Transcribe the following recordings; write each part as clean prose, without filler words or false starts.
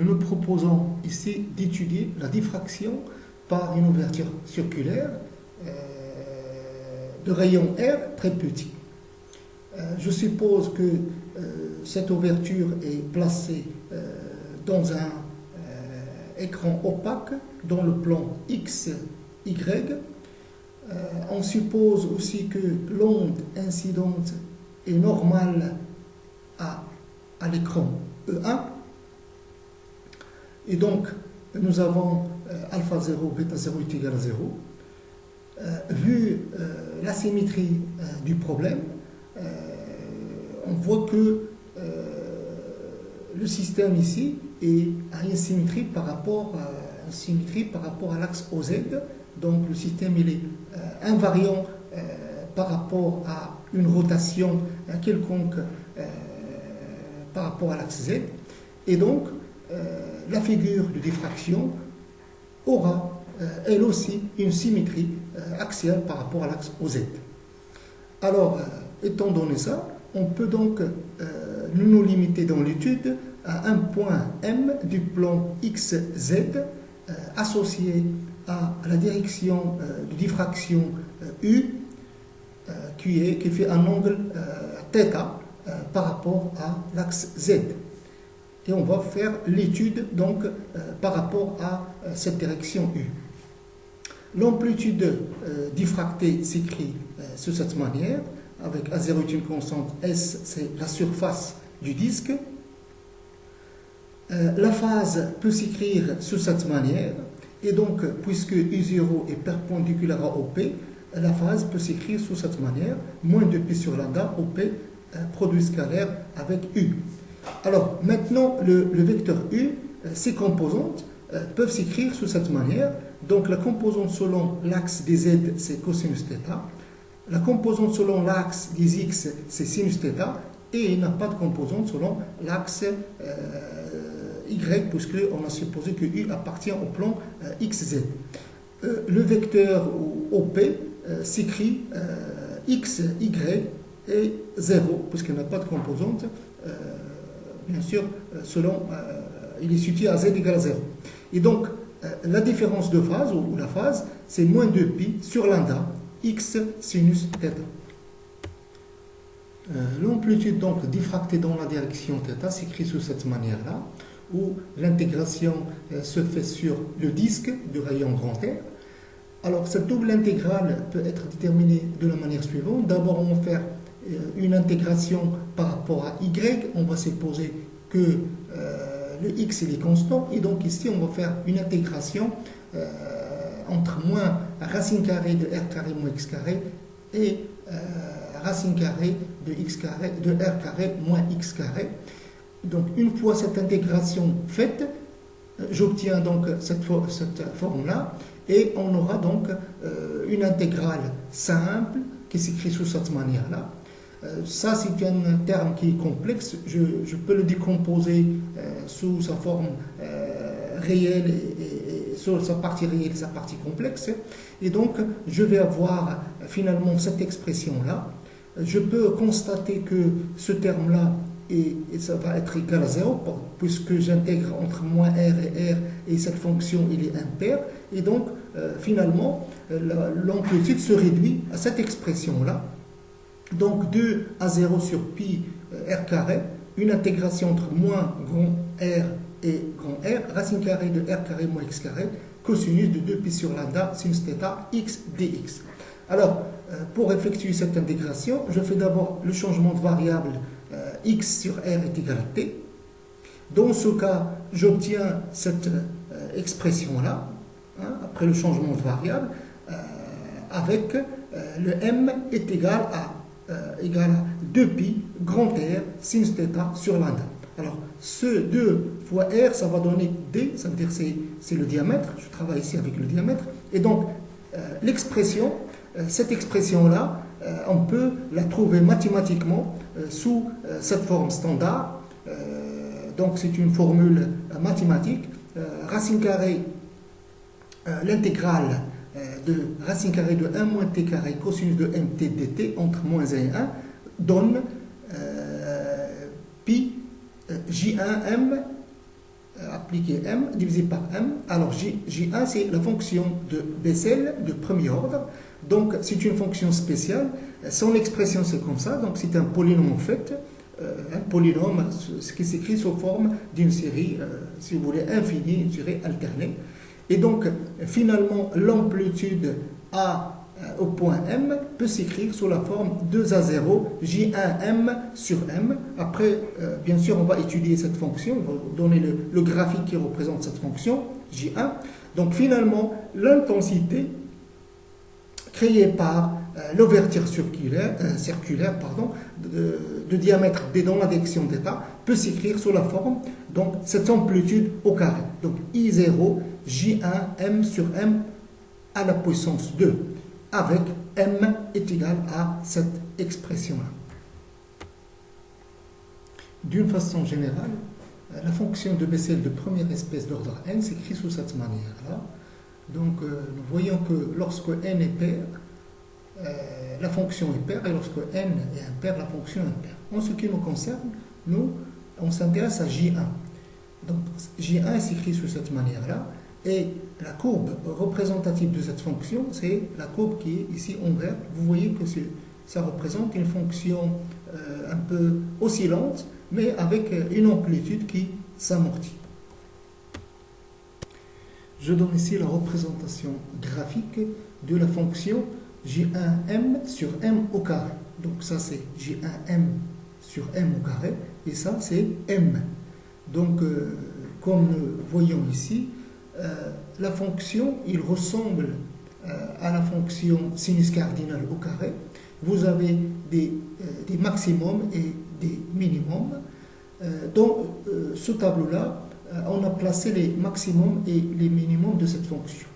nous proposons ici d'étudier la diffraction par une ouverture circulaire de rayon R très petit. Je suppose que cette ouverture est placée dans un écran opaque dans le plan X, Y. On suppose aussi que l'onde incidente est normale à l'écran E1. Et donc, nous avons alpha 0, bêta 0 est égal à 0. Vu la symétrie du problème, on voit que le système ici a une symétrie par rapport à l'axe OZ. Donc le système il est invariant par rapport à une rotation quelconque par rapport à l'axe Z. Et donc la figure de diffraction aura elle aussi une symétrie axiale par rapport à l'axe OZ. Alors, étant donné ça, on peut donc nous limiter dans l'étude à un point M du plan XZ associé à la direction de diffraction U qui fait un angle θ par rapport à l'axe Z. Et on va faire l'étude donc par rapport à cette direction U. L'amplitude diffractée s'écrit de cette manière, avec A0 est une constante, S c'est la surface du disque. La phase peut s'écrire de cette manière, et donc puisque U0 est perpendiculaire à OP, la phase peut s'écrire de cette manière, moins 2π sur lambda, OP, produit scalaire avec U. Alors maintenant le vecteur U, ses composantes peuvent s'écrire de cette manière. Donc la composante selon l'axe des Z c'est cosinus θ, la composante selon l'axe des X c'est sinus θ, et il n'y a pas de composante selon l'axe Y, puisqu'on a supposé que U appartient au plan XZ. Le vecteur OP s'écrit X, Y et 0, puisqu'il n'y a pas de composante, bien sûr, selon, il est situé à Z égale à 0. Et donc, la différence de phase, ou la phase, c'est moins 2π sur lambda, X sinus θ. L'amplitude donc diffractée dans la direction θ s'écrit de cette manière-là, où l'intégration se fait sur le disque du rayon grand R. Alors, cette double intégrale peut être déterminée de la manière suivante. D'abord, on va faire une intégration par rapport à Y. On va supposer que le X il est constant. Et donc, ici, on va faire une intégration entre moins racine carrée de R carré moins X carré et racine carrée de X carré, de R carré moins X carré. Donc, une fois cette intégration faite, j'obtiens donc cette forme-là, et on aura donc une intégrale simple qui s'écrit sous cette manière-là. Ça, c'est un terme qui est complexe. Je peux le décomposer sous sa forme réelle et sur sa partie réelle et sa partie complexe. Et donc, je vais avoir finalement cette expression-là. Je peux constater que ce terme-là, et ça va être égal à 0, puisque j'intègre entre moins R et R, et cette fonction, il est impair. Et donc, finalement, l'amplitude se réduit à cette expression-là. Donc, 2 à 0 sur pi R carré, une intégration entre moins grand R et grand R, racine carrée de R carré moins X carré, cosinus de 2pi sur lambda, sinus θ, X dx. Alors, pour effectuer cette intégration, je fais d'abord le changement de variable X sur R est égal à T. Dans ce cas, j'obtiens cette expression-là, hein, après le changement de variable, avec le M est égal à 2pi grand R sinus θ sur lambda. Alors, ce 2 fois R, ça va donner D, ça veut dire c'est le diamètre, je travaille ici avec le diamètre, et donc cette expression-là, on peut la trouver mathématiquement sous cette forme standard. Donc c'est une formule mathématique. Racine carrée, l'intégrale de racine carrée de 1 moins t carré cosinus de mt dt entre moins 1 et 1 donne pi j1m appliquer m divisé par m. Alors J1 c'est la fonction de Bessel de premier ordre. Donc c'est une fonction spéciale. Son expression c'est comme ça. Donc c'est un polynôme en fait. Un polynôme ce qui s'écrit sous forme d'une série, si vous voulez, infinie, une série alternée. Et donc finalement l'amplitude A au point M peut s'écrire sous la forme 2A0 J1M sur M. Après, bien sûr, on va étudier cette fonction, on va donner le graphique qui représente cette fonction, J1. Donc finalement, l'intensité créée par l'ouverture circulaire de diamètre D dans la direction θ peut s'écrire sous la forme, donc cette amplitude au carré. Donc I0 J1M sur M à la puissance 2. Avec m est égal à cette expression-là. D'une façon générale, la fonction de Bessel de première espèce d'ordre n s'écrit sous cette manière-là. Donc, nous voyons que lorsque n est pair, la fonction est paire, et lorsque n est impair, la fonction est impaire. En ce qui nous concerne, nous, on s'intéresse à J1. Donc, J1 s'écrit sous cette manière-là. Et la courbe représentative de cette fonction, c'est la courbe qui est ici en vert. Vous voyez que ça représente une fonction un peu oscillante, mais avec une amplitude qui s'amortit. Je donne ici la représentation graphique de la fonction J1M sur M au carré. Donc ça c'est J1M sur M au carré, et ça c'est M. Donc comme nous voyons ici, la fonction, il ressemble à la fonction sinus cardinal au carré. Vous avez des maximums et des minimums. Dans ce tableau-là, on a placé les maximums et les minimums de cette fonction.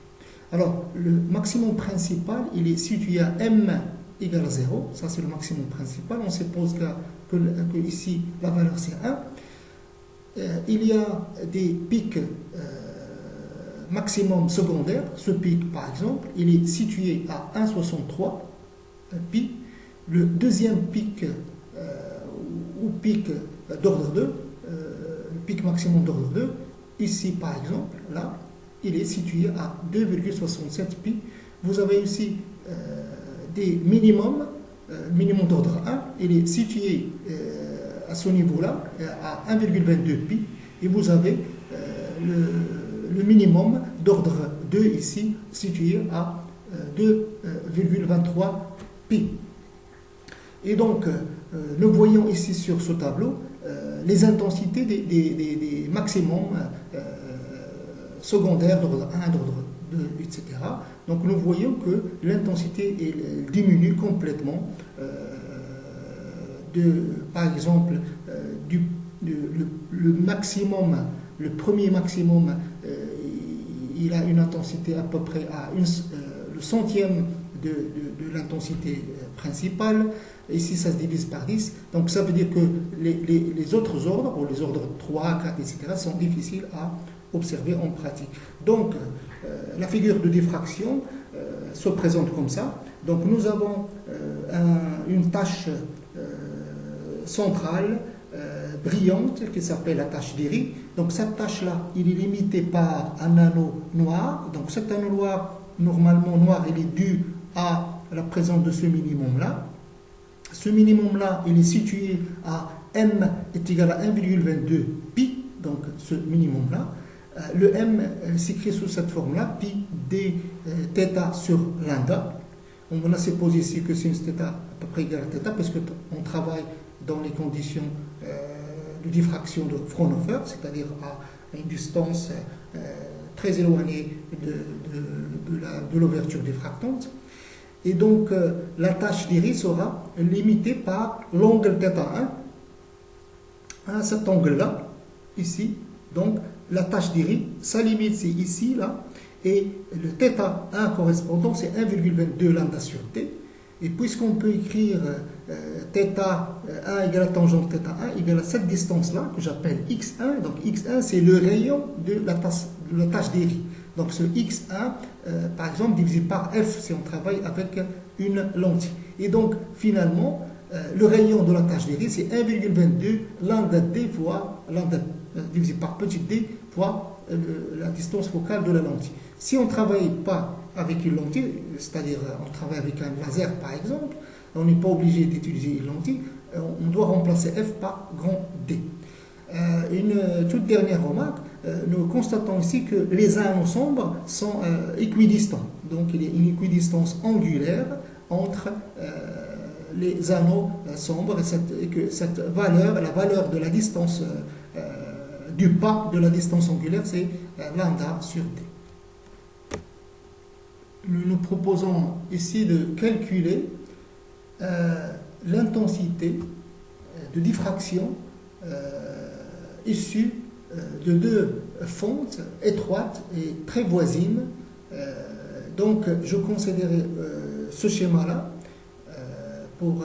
Alors, le maximum principal, il est situé à m égale à 0. Ça, c'est le maximum principal. On suppose que ici, la valeur, c'est 1. Il y a des pics maximum secondaire. Ce pic, par exemple, il est situé à 1,63 pi. Le deuxième pic ou pic d'ordre 2, le pic maximum d'ordre 2, ici par exemple, là, il est situé à 2,67 pi. Vous avez aussi des minimums, minimum d'ordre 1, il est situé à ce niveau-là, à 1,22 pi, et vous avez le minimum d'ordre 2 ici, situé à 2,23 pi. Et donc, nous voyons ici sur ce tableau les intensités des maximums secondaires d'ordre 1, d'ordre 2, etc. Donc, nous voyons que l'intensité diminue complètement. Par exemple, le maximum, le premier maximum, il a une intensité à peu près à le centième de l'intensité principale. Ici, ça se divise par 10. Donc, ça veut dire que les autres ordres, ou les ordres 3, 4, etc., sont difficiles à observer en pratique. Donc, la figure de diffraction se présente comme ça. Donc, nous avons une tache centrale, brillante, qui s'appelle la tache d'Erie. Donc, cette tache-là, il est limité par un anneau noir. Donc, cet anneau noir, normalement noir, il est dû à la présence de ce minimum-là. Ce minimum-là, il est situé à m est égal à 1,22 pi, donc ce minimum-là. Le m s'écrit sous cette forme-là, pi d θ sur lambda. On a supposé ici que sinus θ à peu près égal à θ, parce qu'on travaille dans les conditions de diffraction de Fraunhofer, c'est-à-dire à une distance très éloignée de l'ouverture diffractante. Et donc, la tâche d'Erie sera limitée par l'angle θ1 à cet angle-là, ici. Donc, la tâche d'Erie, sa limite, c'est ici, là. Et le θ1 correspondant, c'est 1,22 lambda sur t. Et puisqu'on peut écrire θ1 égale à tangente θ1 égale à cette distance-là, que j'appelle x1. Donc, x1, c'est le rayon de la tâche d'Erie. Donc ce x1, par exemple, divisé par f si on travaille avec une lentille. Et donc, finalement, le rayon de la tâche d'Erie, c'est 1,22 lambda d fois lambda divisé par petit d fois la distance focale de la lentille. Si on ne travaille pas avec une lentille, c'est-à-dire on travaille avec un laser par exemple, on n'est pas obligé d'utiliser une lentille, on doit remplacer f par grand D. Une toute dernière remarque, nous constatons ici que les anneaux sombres sont équidistants. Donc il y a une équidistance angulaire entre les anneaux sombres et que cette valeur, la valeur de la distance du pas de la distance angulaire, c'est lambda sur D. Nous proposons ici de calculer l'intensité de diffraction issue de deux fentes étroites et très voisines. Donc je considérais ce schéma-là pour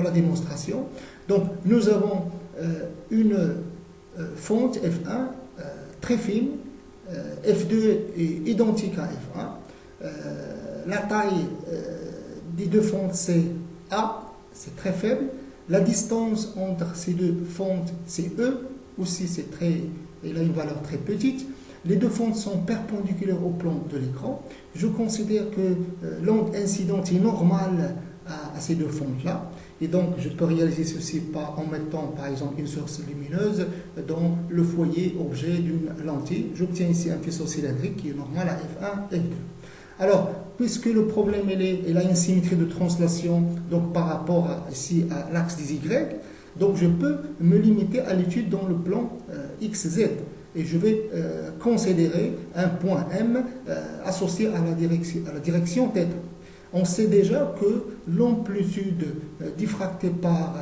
la démonstration. Donc nous avons une fente F1 très fine, F2 est identique à F1. La taille des deux fentes c'est A, c'est très faible. La distance entre ces deux fentes c'est E, aussi c'est elle a une valeur très petite. Les deux fentes sont perpendiculaires au plan de l'écran. Je considère que l'onde incidente est normale à ces deux fentes-là. Et donc, je peux réaliser ceci en mettant, par exemple, une source lumineuse dans le foyer objet d'une lentille. J'obtiens ici un faisceau cylindrique qui est normal à F1, F2. Alors, puisque le problème, il a une symétrie de translation donc, par rapport ici à l'axe des Y, donc je peux me limiter à l'étude dans le plan XZ. Et je vais considérer un point M associé à la direction θ. On sait déjà que l'amplitude diffractée par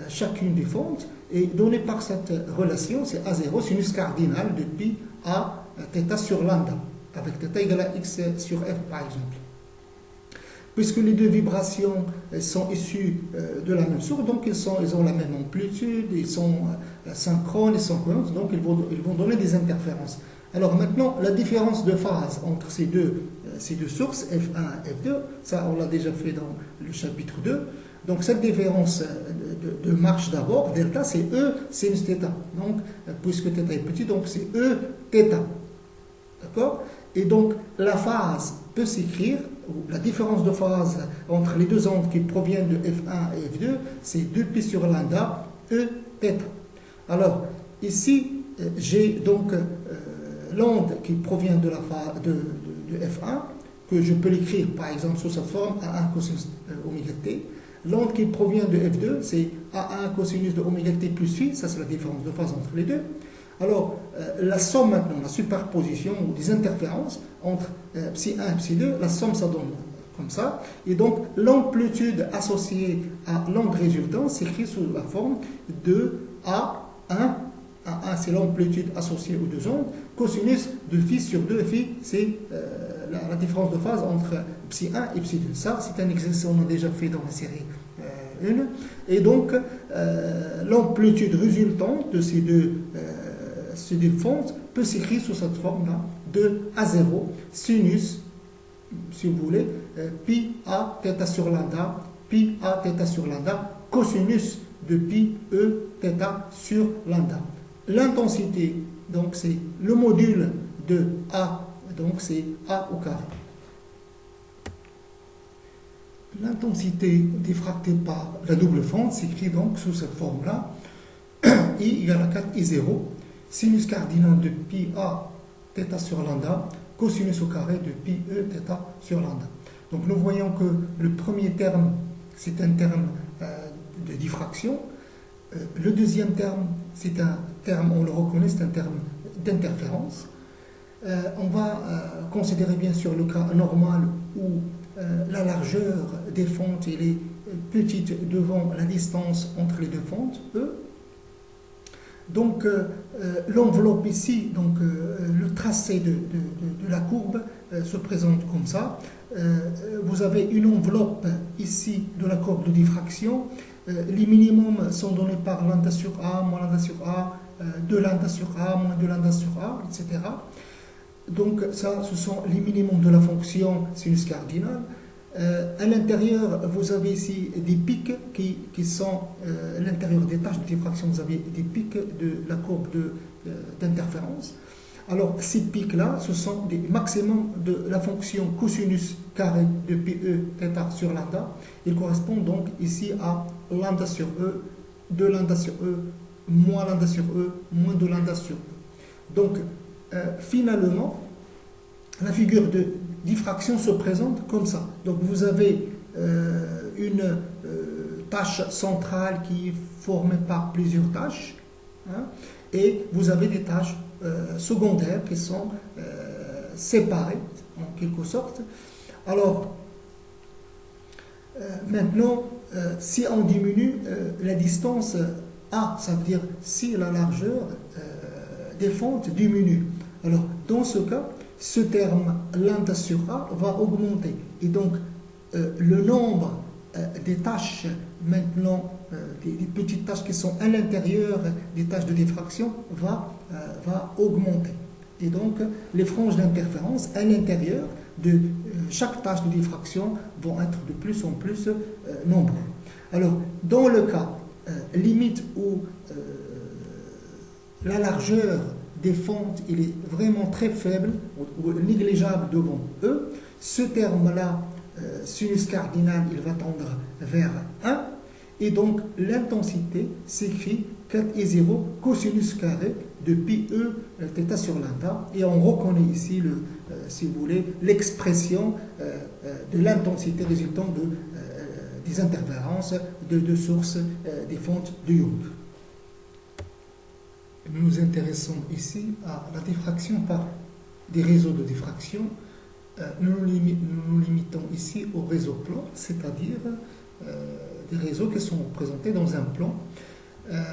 chacune des fentes est donnée par cette relation, c'est A0, sinus cardinal de pi à θ sur lambda, avec θ égale à x sur f par exemple. Puisque les deux vibrations sont issues de la même source, donc ils ont la même amplitude, ils sont synchrones, ils sont cohérents, donc ils vont donner des interférences. Alors maintenant, la différence de phase entre ces deux sources, F1 et F2, ça on l'a déjà fait dans le chapitre 2. Donc cette différence de marche d'abord, delta, c'est E sinus θ. Donc, puisque θ est petit, donc c'est E θ. D'accord? Et donc la phase peut s'écrire, la différence de phase entre les deux ondes qui proviennent de F1 et F2, c'est 2π sur lambda E θ. Alors, ici, j'ai donc l'onde qui provient de F1, que je peux l'écrire par exemple sous cette forme A1 cosinus oméga t. L'onde qui provient de F2, c'est A1 cosinus de oméga t plus phi, ça c'est la différence de phase entre les deux. Alors, la somme maintenant, la superposition ou des interférences entre psi 1 et psi 2, la somme ça donne comme ça. Et donc, l'amplitude associée à l'onde résultante s'écrit sous la forme de A1. A1, c'est l'amplitude associée aux deux ondes. Cosinus de phi sur 2, phi, c'est la différence de phase entre psi 1 et psi 2. Ça, c'est un exercice qu'on a déjà fait dans la série 1. Et donc, l'amplitude résultante de ces deux fentes peut s'écrire sous cette forme-là de A0 sinus, si vous voulez, pi A θ sur lambda, pi A θ sur lambda, cosinus de pi E θ sur lambda. L'intensité, donc c'est le module de A, donc c'est A au carré. L'intensité diffractée par la double fente s'écrit donc sous cette forme-là, I égale à 4 I0, sinus cardinal de pi A θ sur lambda, cosinus au carré de pi E θ sur lambda. Donc nous voyons que le premier terme, c'est un terme de diffraction. Le deuxième terme, c'est un terme, on le reconnaît, c'est un terme d'interférence. On va considérer bien sûr le cas normal où la largeur des fentes est petite devant la distance entre les deux fentes, E. Donc l'enveloppe ici, donc le tracé de la courbe se présente comme ça. Vous avez une enveloppe ici de la courbe de diffraction. Les minimums sont donnés par lambda sur A, moins lambda sur A, 2 lambda sur A, moins 2 lambda sur A, etc. Donc ça, ce sont les minimums de la fonction sinus cardinal. À l'intérieur, vous avez ici des pics qui sont à l'intérieur des tâches de diffraction. Vous avez des pics de la courbe d'interférence. Alors, ces pics-là, ce sont des maximums de la fonction cosinus carré de PE θ sur lambda. Ils correspondent donc ici à lambda sur E, 2 lambda sur E, moins lambda sur E, moins 2 lambda sur E. Donc, finalement, la figure de diffraction se présente comme ça. Donc, vous avez une tâche centrale qui est formée par plusieurs tâches, hein, et vous avez des tâches secondaires qui sont séparées en quelque sorte. Alors maintenant, si on diminue la distance A, ça veut dire si la largeur des fentes diminue. Alors dans ce cas, ce terme lambda sur A va augmenter. Et donc le nombre des tâches maintenant, des petites tâches qui sont à l'intérieur des tâches de diffraction va augmenter. Et donc, les franges d'interférence à l'intérieur de chaque tâche de diffraction vont être de plus en plus nombreux. Alors, dans le cas limite où la largeur des fentes il est vraiment très faible ou négligeable devant E, ce terme-là, sinus cardinal, il va tendre vers 1. Et donc, l'intensité s'écrit 4i0 cosinus carré de pi e θ sur lambda. Et on reconnaît ici, si vous voulez, l'expression de l'intensité résultant des interférences de deux sources des fentes de Young. Nous nous intéressons ici à la diffraction par des réseaux de diffraction. Nous nous limitons ici au réseau plan, c'est-à-dire des réseaux qui sont représentés dans un plan.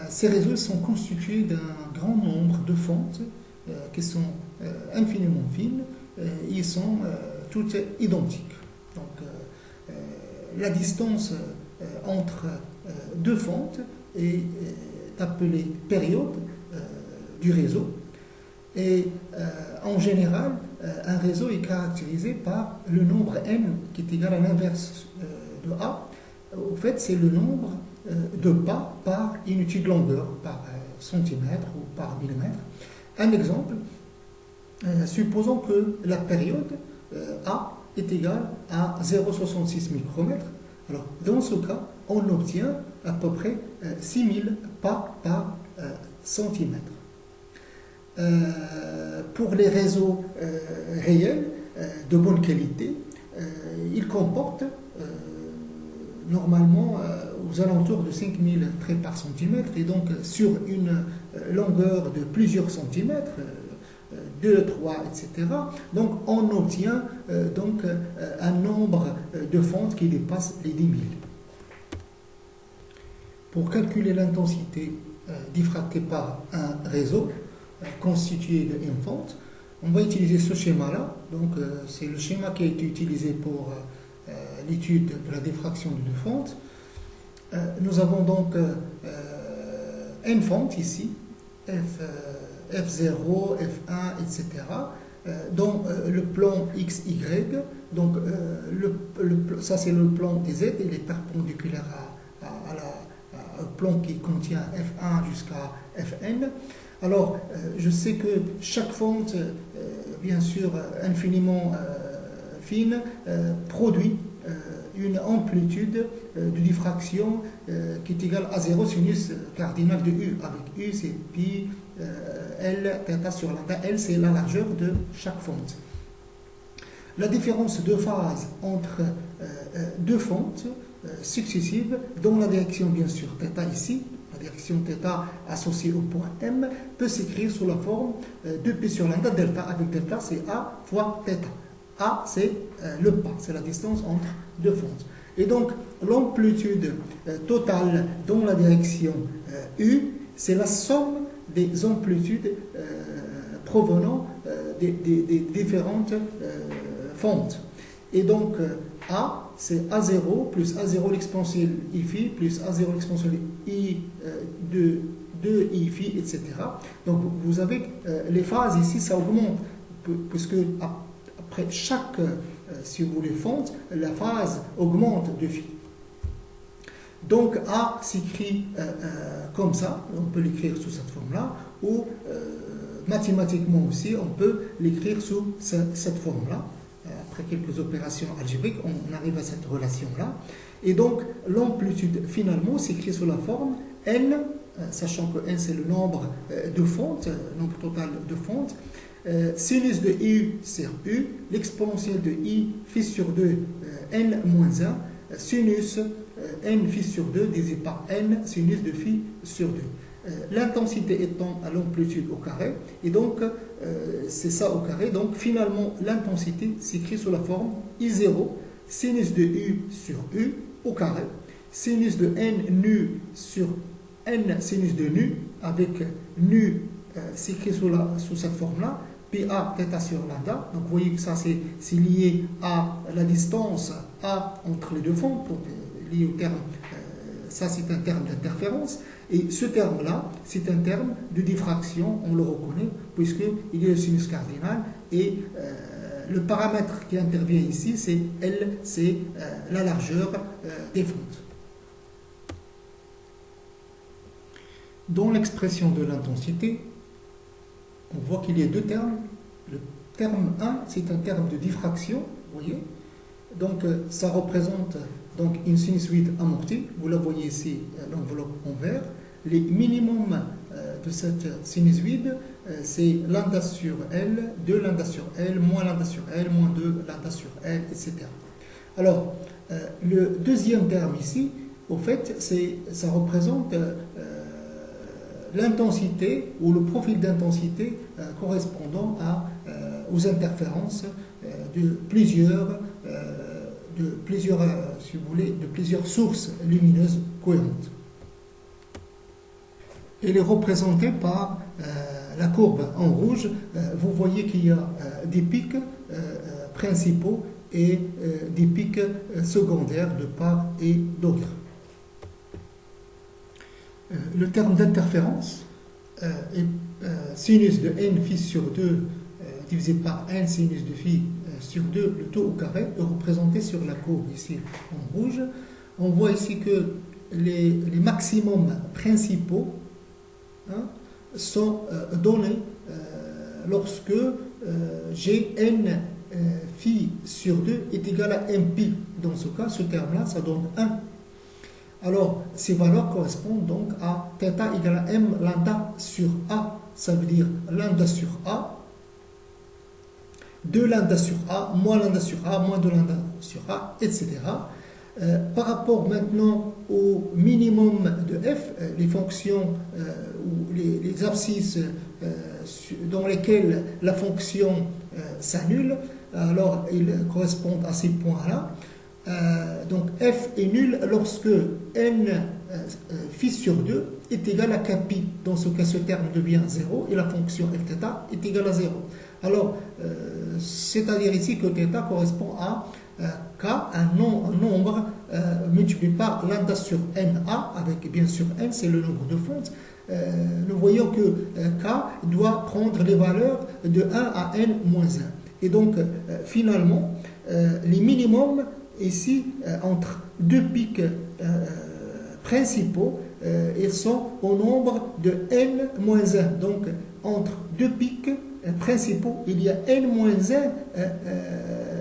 Ces réseaux sont constitués d'un grand nombre de fentes qui sont infiniment fines. Ils sont toutes identiques. Donc, la distance entre deux fentes est appelée période du réseau. Et en général, un réseau est caractérisé par le nombre n qui est égal à l'inverse de A. Au fait, c'est le nombre de pas par unité de longueur, par centimètre ou par millimètre. Un exemple, supposons que la période A est égale à 0,66 micromètres. Alors, dans ce cas, on obtient à peu près 6000 pas par centimètre. Pour les réseaux réels de bonne qualité, ils comportent normalement aux alentours de 5000 traits par centimètre, et donc sur une longueur de plusieurs centimètres, 2, 3, etc. Donc on obtient donc un nombre de fentes qui dépasse les 10 000. Pour calculer l'intensité diffractée par un réseau constitué d'une fente, on va utiliser ce schéma-là. Donc c'est le schéma qui a été utilisé pour l'étude de la diffraction de deux fentes. Nous avons donc n fentes ici, F0, F1, etc. Dans le plan XY. Donc ça c'est le plan des Z, il est perpendiculaire au plan qui contient F1 jusqu'à Fn. Alors je sais que chaque fente, bien sûr infiniment fine, produit une amplitude de diffraction qui est égale à 0 sinus cardinal de U. Avec U, c'est pi L θ sur lambda. L, c'est la largeur de chaque fente. La différence de phase entre deux fentes successives, dans la direction, bien sûr, θ ici, la direction θ associée au point M, peut s'écrire sous la forme de P sur lambda delta. Avec delta, c'est A fois θ. A, c'est le pas, c'est la distance entre deux fentes. Et donc, l'amplitude totale dans la direction U, c'est la somme des amplitudes provenant des différentes fentes. Et donc, A, c'est A0 plus A0 l'exponentielle I phi plus A0 l'exponentielle I de I phi, etc. Donc, vous avez les phases ici, ça augmente, puisque après chaque si vous voulez, fonte, la phase augmente de phi. Donc A s'écrit comme ça, on peut l'écrire sous cette forme-là, ou mathématiquement aussi, on peut l'écrire sous cette forme-là. Après quelques opérations algébriques, on arrive à cette relation-là. Et donc, l'amplitude, finalement, s'écrit sous la forme n, sachant que n, c'est le nombre de fontes, nombre total de fontes. Sinus de u sur u, l'exponentielle de i phi sur 2, n moins 1, sinus n phi sur 2 divisé par n, sinus de phi sur 2. L'intensité étant à l'amplitude au carré, et donc c'est ça au carré, donc finalement l'intensité s'écrit sous la forme I0, sinus de U sur U au carré, sinus de N nu sur N sinus de nu, avec nu s'écrit sous cette forme-là, PA θ sur lambda, donc vous voyez que ça c'est lié à la distance A entre les deux fonds, donc lié au terme, ça c'est un terme d'interférence. Et ce terme-là, c'est un terme de diffraction, on le reconnaît, puisqu'il y a le sinus cardinal, et le paramètre qui intervient ici, c'est L, c'est la largeur des fentes. Dans l'expression de l'intensité, on voit qu'il y a deux termes. Le terme 1, c'est un terme de diffraction, vous voyez. Donc, ça représente donc une sinusoïde amortie. Vous la voyez ici, l'enveloppe en vert. Les minimums de cette sinusoïde, c'est lambda sur L, 2 lambda sur L, moins lambda sur L, moins 2 lambda sur L, etc. Alors, le deuxième terme ici, au fait, ça représente l'intensité ou le profil d'intensité correspondant aux interférences de plusieurs, si vous voulez, de plusieurs sources lumineuses cohérentes. Elle est représentée par la courbe en rouge. Vous voyez qu'il y a des pics principaux et des pics secondaires de part et d'autre. Le terme d'interférence est sinus de n phi sur 2 divisé par n sinus de phi sur 2, le taux au carré, est représenté sur la courbe ici en rouge. On voit ici que les maximums principaux sont donnés lorsque Gn phi sur 2 est égal à mpi. Dans ce cas, ce terme-là, ça donne 1. Alors, ces valeurs correspondent donc à θ égale à m lambda sur A. Ça veut dire lambda sur A, 2 lambda sur A, moins lambda sur A, moins 2 lambda sur A, etc. Par rapport maintenant au minimum de f, les fonctions ou les abscisses dans lesquelles la fonction s'annule, alors ils correspondent à ces points-là. Donc f est nul lorsque n phi sur 2 est égal à kpi. Dans ce cas, ce terme devient 0 et la fonction fθ est égale à 0. Alors, c'est-à-dire ici que θ correspond à k, un nombre multiplié par lambda sur na, avec bien sûr n, c'est le nombre de fontes. Nous voyons que k doit prendre les valeurs de 1 à n moins 1. Et donc, finalement, les minimums ici, entre deux pics principaux, ils sont au nombre de n moins 1. Donc, entre deux pics principaux, il y a n-1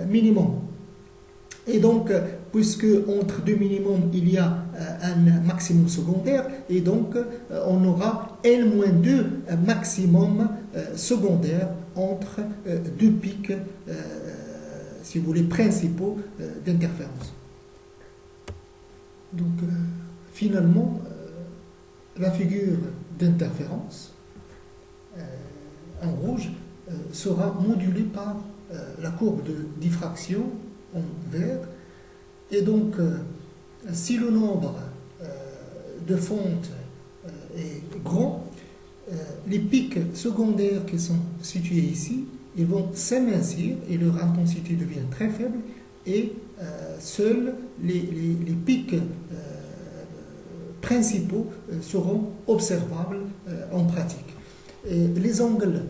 minimum. Et donc, puisque entre deux minimums, il y a un maximum secondaire, et donc on aura n-2 maximum secondaire entre deux pics, si vous voulez, principaux d'interférence. Donc, finalement, la figure d'interférence en rouge sera modulée par la courbe de diffraction en vert. Et donc, si le nombre de fontes est grand, les pics secondaires qui sont situés ici, ils vont s'amincir et leur intensité devient très faible, et seuls les pics principaux seront observables en pratique. Et les angles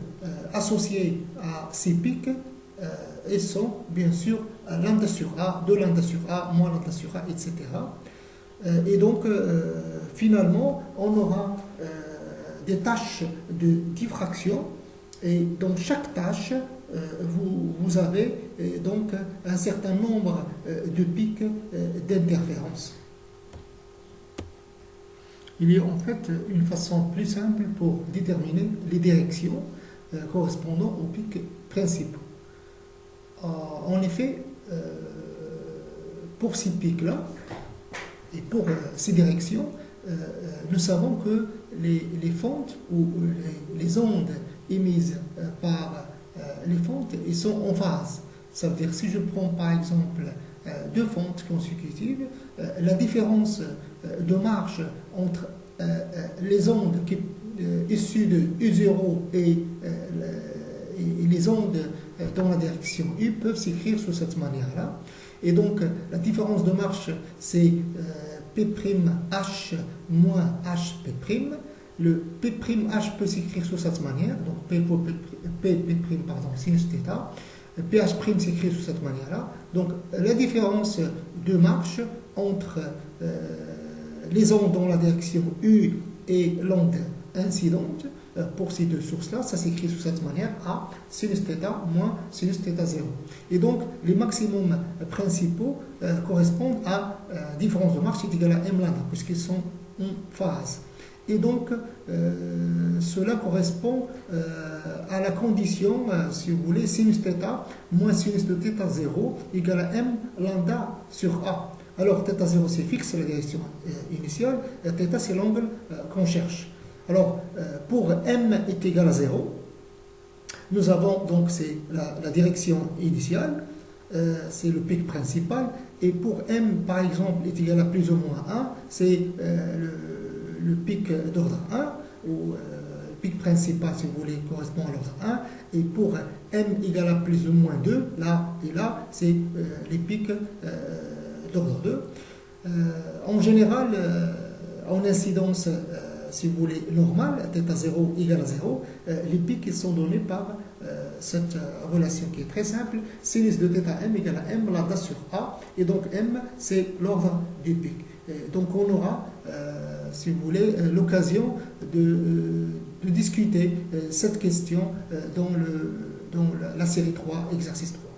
associés à ces pics et sont bien sûr lambda sur A, 2 lambda sur A, moins lambda sur A, etc. Et donc, finalement, on aura des tâches de diffraction, et dans chaque tâche, vous avez donc un certain nombre de pics d'interférence. Il y a en fait une façon plus simple pour déterminer les directions correspondant aux pics principaux. En effet, pour ces pics-là, et pour ces directions, nous savons que les fentes ou les ondes émises par les fentes, ils sont en phase. Ça veut dire, si je prends par exemple 2 fentes consécutives, la différence de marge entre les ondes issues de U0 et les ondes dans la direction U peuvent s'écrire sous cette manière-là. Et donc, la différence de marche, c'est P'H moins HP'. Le P'H peut s'écrire sous cette manière, donc P', pardon, sinus θ. PH' s'écrit sous cette manière-là. Donc, la différence de marche entre les ondes dans la direction U et l'onde incidente, pour ces 2 sources-là, ça s'écrit sous cette manière, A sinus θ moins sinus θ0. Et donc, les maximums principaux correspondent à différence de marche est égale à M lambda, puisqu'ils sont en phase. Et donc, cela correspond à la condition, si vous voulez, sinus θ moins sinus de θ0 égale à M lambda sur A. Alors, θ0 c'est fixe, c'est la direction initiale, et θ c'est l'angle qu'on cherche. Alors, pour M est égal à 0, nous avons donc c'est la direction initiale, c'est le pic principal, et pour M par exemple est égal à plus ou moins 1, c'est le pic d'ordre 1, ou le pic principal si vous voulez correspond à l'ordre 1, et pour M égale à plus ou moins 2, là et là, c'est les pics d'ordre 2. En général, en incidence, si vous voulez, normale, θ0 égale à 0, les pics ils sont donnés par cette relation qui est très simple, sinus de θm égale à M lambda sur A, et donc M c'est l'ordre du pic. Donc on aura, si vous voulez, l'occasion de discuter cette question dans la série 3, exercice 3.